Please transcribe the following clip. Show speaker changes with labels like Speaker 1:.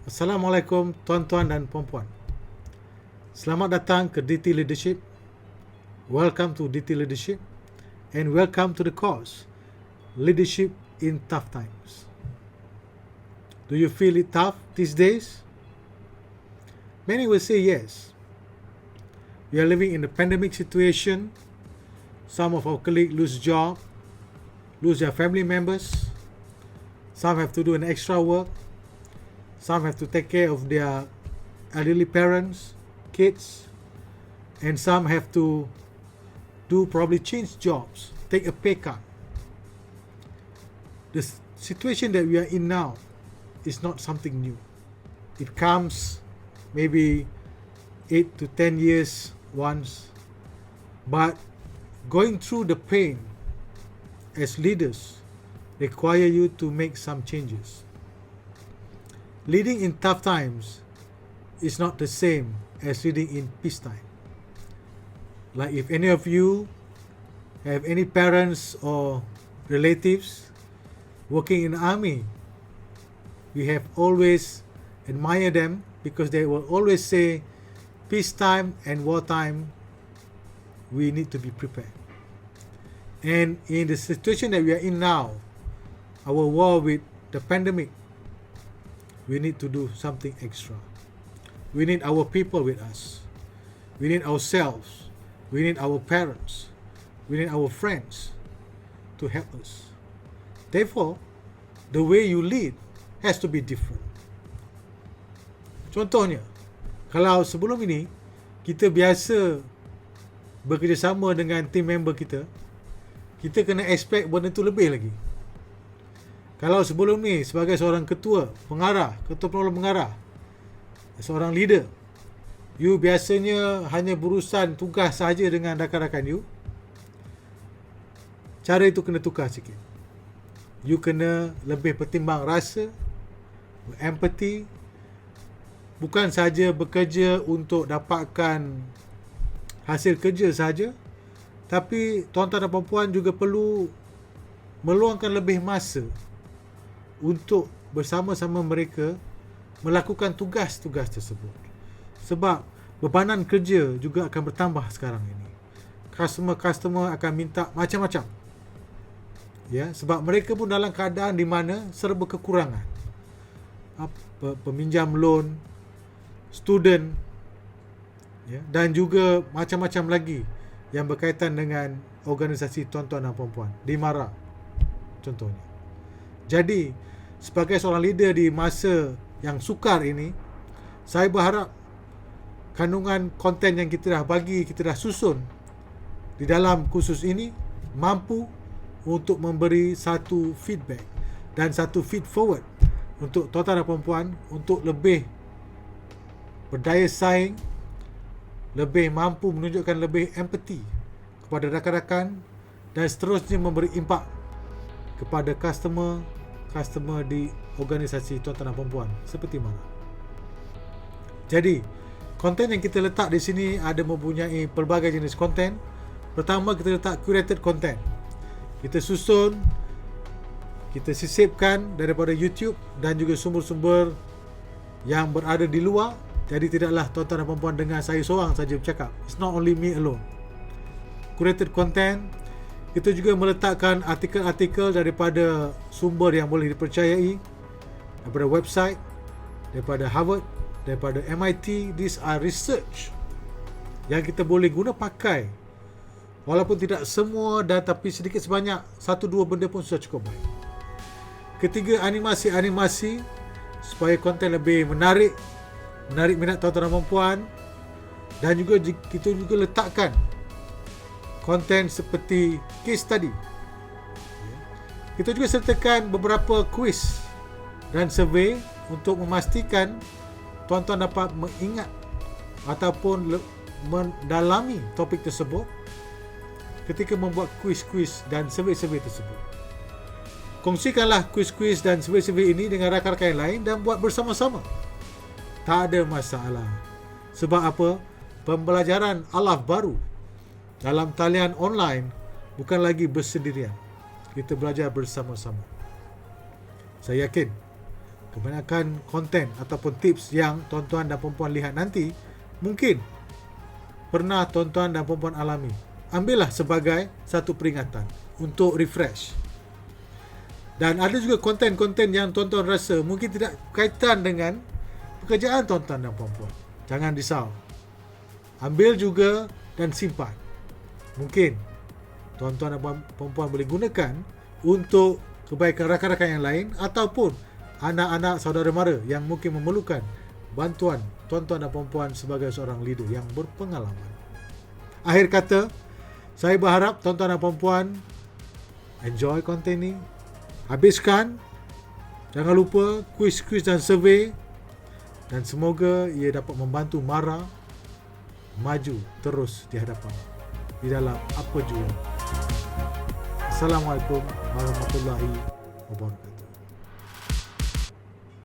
Speaker 1: Assalamualaikum tuan-tuan dan puan-puan. Selamat datang ke DT Leadership. Welcome to DT Leadership and welcome to the course Leadership in Tough Times. Do you feel it tough these days? Many will say yes. We are living in a pandemic situation. Some of our colleagues lose job, lose their family members. Some have to do an extra work. Some have to take care of their elderly parents, kids, and some have to probably change jobs, take a pay cut. The situation that we are in now is not something new. It comes maybe 8 to 10 years once, but going through the pain as leaders require you to make some changes. Leading in tough times is not the same as leading in peacetime. Like if any of you have any parents or relatives working in the army, we have always admired them because they will always say, peacetime and wartime, we need to be prepared. And in the situation that we are in now, our war with the pandemic, we need to do something extra. We need our people with us. We need ourselves. We need our parents. We need our friends to help us. Therefore, the way you lead has to be different. Contohnya, kalau sebelum ini kita biasa bekerjasama dengan team member kita, kita kena expect benda tu lebih lagi. Kalau sebelum ni sebagai seorang ketua pengarah, ketua penolong pengarah, seorang leader, you biasanya hanya berurusan tugas sahaja dengan rakan-rakan you, cara itu kena tukar sikit. You kena lebih pertimbang rasa, empathy, bukan saja bekerja untuk dapatkan hasil kerja saja, tapi tuan-tuan dan puan-puan juga perlu meluangkan lebih masa untuk bersama-sama mereka melakukan tugas-tugas tersebut. Sebab bebanan kerja juga akan bertambah sekarang ini. Customer akan minta macam-macam. Ya, sebab mereka pun dalam keadaan di mana serba kekurangan. Peminjam loan, student, ya, dan juga macam-macam lagi yang berkaitan dengan organisasi tuan-tuan dan puan-puan di MARA contohnya. Jadi sebagai seorang leader di masa yang sukar ini, saya berharap kandungan konten yang kita dah bagi, kita dah susun di dalam kursus ini mampu untuk memberi satu feedback dan satu feed forward untuk tuan-tuan dan puan-puan untuk lebih berdaya saing, lebih mampu menunjukkan lebih empathy kepada rakan-rakan dan seterusnya memberi impak kepada customer di organisasi tuan-tuan dan puan-puan seperti mana. Jadi, konten yang kita letak di sini ada mempunyai pelbagai jenis konten. Pertama, kita letak curated content. Kita susun, kita sisipkan daripada YouTube dan juga sumber-sumber yang berada di luar. Jadi tidaklah tuan-tuan dan puan-puan dengar saya seorang saja bercakap. It's not only me alone. Curated content. Kita juga meletakkan artikel-artikel daripada sumber yang boleh dipercayai, daripada website, daripada Harvard, daripada MIT. These are research yang kita boleh guna pakai. Walaupun tidak semua dan tapi sedikit sebanyak, 1-2 benda pun sudah cukup baik. Ketiga, animasi-animasi supaya konten lebih menarik minat tuan-tuan dan puan-puan. Dan juga kita juga letakkan konten seperti case study. Kita juga sertakan beberapa quiz dan survey untuk memastikan tuan-tuan dapat mengingat ataupun mendalami topik tersebut ketika membuat quiz-quiz dan survey-survey tersebut. Kongsikanlah quiz-quiz dan survey-survey ini dengan rakan-rakan yang lain dan buat bersama-sama. Tak ada masalah. Sebab apa? Pembelajaran alaf baru dalam talian online bukan lagi bersendirian. Kita belajar bersama-sama. Saya yakin kebanyakan konten ataupun tips yang tuan-tuan dan puan-puan lihat nanti mungkin pernah tuan-tuan dan puan-puan alami. Ambillah sebagai satu peringatan untuk refresh. Dan ada juga konten-konten yang tuan-tuan rasa mungkin tidak berkaitan dengan pekerjaan tuan-tuan dan puan-puan. Jangan risau. Ambil juga dan simpan. Mungkin tuan-tuan dan puan-puan boleh gunakan untuk kebaikan rakan-rakan yang lain ataupun anak-anak saudara mara yang mungkin memerlukan bantuan tuan-tuan dan puan-puan sebagai seorang leader yang berpengalaman. Akhir kata, saya berharap tuan-tuan dan puan-puan enjoy konten ni. Habiskan. Jangan lupa kuis-kuis dan survey. Dan semoga ia dapat membantu Mara maju terus di hadapan di dalam apa jua. Assalamualaikum warahmatullahi wabarakatuh.